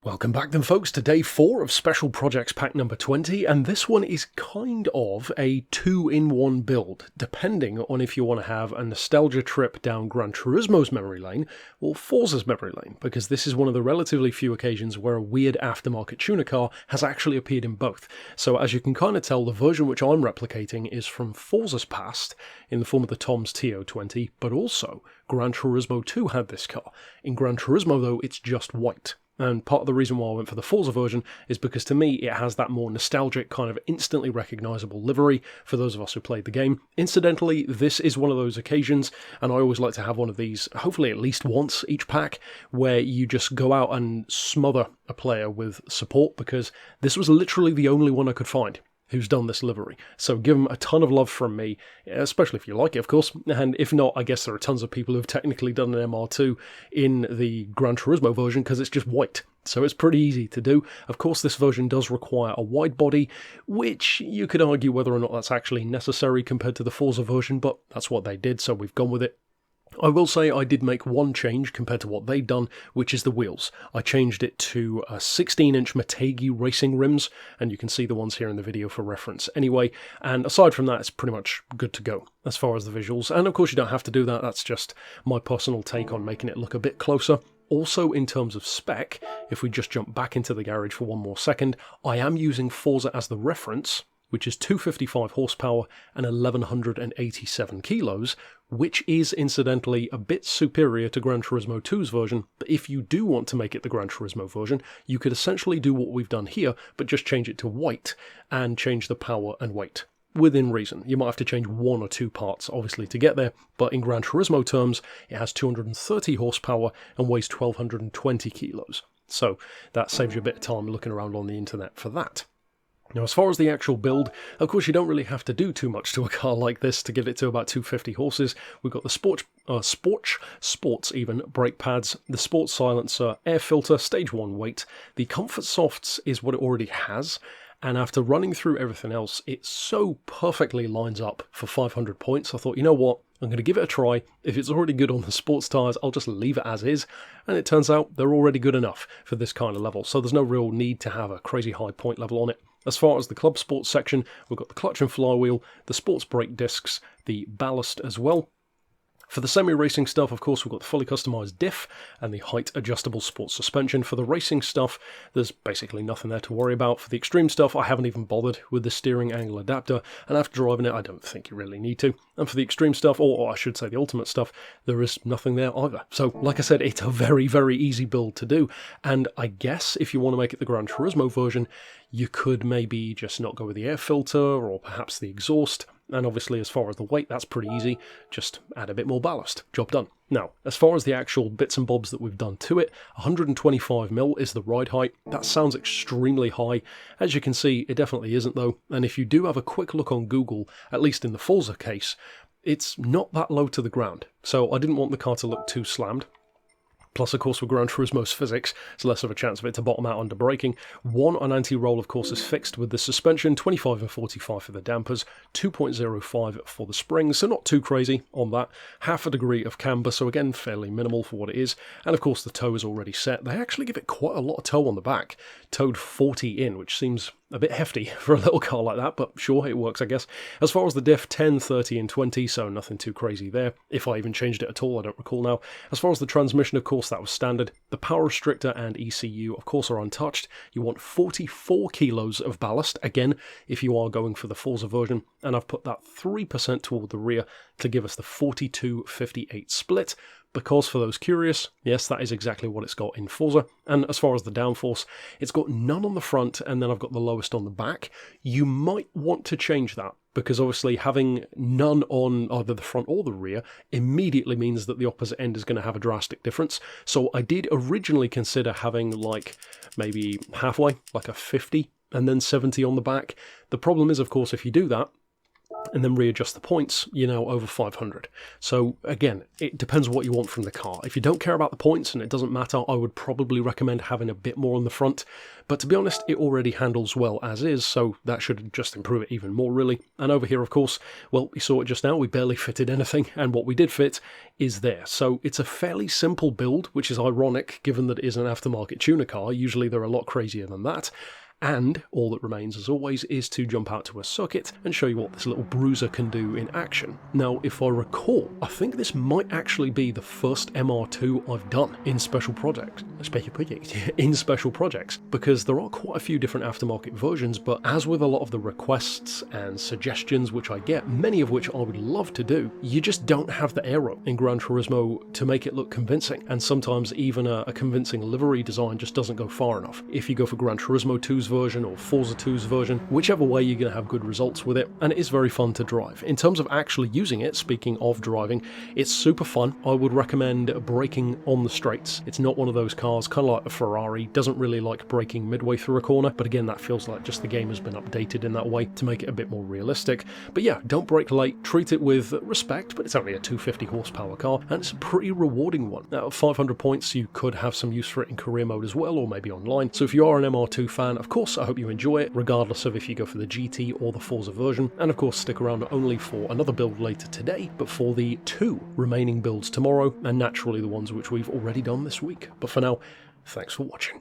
Welcome back then folks to day 4 of Special Projects pack number 20, and this one is kind of a 2-in-1 build, depending on if you want to have a nostalgia trip down Gran Turismo's memory lane or Forza's memory lane, because this is one of the relatively few occasions where a weird aftermarket tuner car has actually appeared in both. So as you can kind of tell, the version which I'm replicating is from Forza's past in the form of the TOMs T020, but also Gran Turismo 2 had this car. In Gran Turismo though, it's just white. And part of the reason why I went for the Forza version is because to me it has that more nostalgic kind of instantly recognisable livery for those of us who played the game. Incidentally, this is one of those occasions, and I always like to have one of these, hopefully at least once each pack, where you just go out and smother a player with support, because this was literally the only one I could find who's done this livery. So give them a ton of love from me, especially if you like it, of course, and if not, I guess there are tons of people who've technically done an MR2 in the Gran Turismo version, because it's just white, so it's pretty easy to do. Of course, this version does require a wide body, which you could argue whether or not that's actually necessary compared to the Forza version, but that's what they did, so we've gone with it. I will say I did make one change compared to what they'd done, which is the wheels. I changed it to 16-inch Motegi racing rims, and you can see the ones here in the video for reference anyway, and aside from that, it's pretty much good to go as far as the visuals. And of course you don't have to do that, that's just my personal take on making it look a bit closer. Also, in terms of spec, if we just jump back into the garage for one more second, I am using Forza as the reference, which is 255 horsepower and 1187 kilos, which is incidentally a bit superior to Gran Turismo 2's version. But if you do want to make it the Gran Turismo version, you could essentially do what we've done here, but just change it to white and change the power and weight within reason. You might have to change one or two parts, obviously, to get there, but in Gran Turismo terms, it has 230 horsepower and weighs 1220 kilos. So that saves you a bit of time looking around on the internet for that. Now, as far as the actual build, of course you don't really have to do too much to a car like this to get it to about 250 horses. We've got the sports even, brake pads, the sports silencer, air filter, stage 1 weight. The comfort softs is what it already has, and after running through everything else, it so perfectly lines up for 500 points. I thought, you know what, I'm going to give it a try. If it's already good on the sports tyres, I'll just leave it as is. And it turns out they're already good enough for this kind of level, so there's no real need to have a crazy high point level on it. As far as the club sports section, we've got the clutch and flywheel, the sports brake discs, the ballast as well. For the semi-racing stuff, of course, we've got the fully customised diff and the height-adjustable sports suspension. For the racing stuff, there's basically nothing there to worry about. For the extreme stuff, I haven't even bothered with the steering angle adapter, and after driving it, I don't think you really need to. And for the extreme stuff, or I should say the ultimate stuff, there is nothing there either. So, like I said, it's a very, very easy build to do, and I guess if you want to make it the Gran Turismo version, you could maybe just not go with the air filter, or perhaps the exhaust. And obviously, as far as the weight, that's pretty easy. Just add a bit more ballast. Job done. Now, as far as the actual bits and bobs that we've done to it, 125mm is the ride height. That sounds extremely high. As you can see, it definitely isn't though. And if you do have a quick look on Google, at least in the Forza case, it's not that low to the ground. So I didn't want the car to look too slammed. Plus, of course, with Gran Turismo's physics, it's less of a chance of it to bottom out under braking. 1 on anti-roll, of course, is fixed with the suspension, 25 and 45 for the dampers, 2.05 for the springs, so not too crazy on that. Half a degree of camber, so again, fairly minimal for what it is. And of course, the toe is already set. They actually give it quite a lot of toe on the back, towed 40 in, which seems a bit hefty for a little car like that, but sure, it works, I guess. As far as the diff, 10, 30 and 20, so nothing too crazy there. If I even changed it at all, I don't recall now. As far as the transmission, of course, that was standard. The power restrictor and ECU, of course, are untouched. You want 44 kilos of ballast, again, if you are going for the Forza version, and I've put that 3% toward the rear to give us the 42-58 split. Because for those curious, yes, that is exactly what it's got in Forza. And as far as the downforce, it's got none on the front, and then I've got the lowest on the back. You might want to change that, because obviously having none on either the front or the rear immediately means that the opposite end is going to have a drastic difference. So I did originally consider having like maybe halfway, like a 50, and then 70 on the back. The problem is, of course, if you do that, and then readjust the points, you're now over 500. So again, it depends what you want from the car. If you don't care about the points and it doesn't matter, I would probably recommend having a bit more on the front. But to be honest, it already handles well as is, so that should just improve it even more, really. And over here, of course, well, you saw it just now, we barely fitted anything, and what we did fit is there. So it's a fairly simple build, which is ironic, given that it is an aftermarket tuner car. Usually they're a lot crazier than that. And all that remains, as always, is to jump out to a circuit and show you what this little bruiser can do in action. Now, if I recall, I think this might actually be the first MR2 I've done in special projects, because there are quite a few different aftermarket versions, but as with a lot of the requests and suggestions which I get, many of which I would love to do, you just don't have the aero in Gran Turismo to make it look convincing, and sometimes even a convincing livery design just doesn't go far enough. If you go for Gran Turismo 2's version or Forza 2's version, whichever way, you're going to have good results with it, and it is very fun to drive. In terms of actually using it, speaking of driving, it's super fun. I would recommend braking on the straights. It's not one of those cars, kind of like a Ferrari, doesn't really like braking midway through a corner, but again, that feels like just the game has been updated in that way to make it a bit more realistic. But yeah, don't brake late, treat it with respect, but it's only a 250 horsepower car, and it's a pretty rewarding one. Now, 500 points, you could have some use for it in career mode as well, or maybe online. So if you are an MR2 fan, of course, I hope you enjoy it, regardless of if you go for the GT or the Forza version. And of course, stick around not only for another build later today, but for the 2 remaining builds tomorrow, and naturally the ones which we've already done this week. But for now, thanks for watching.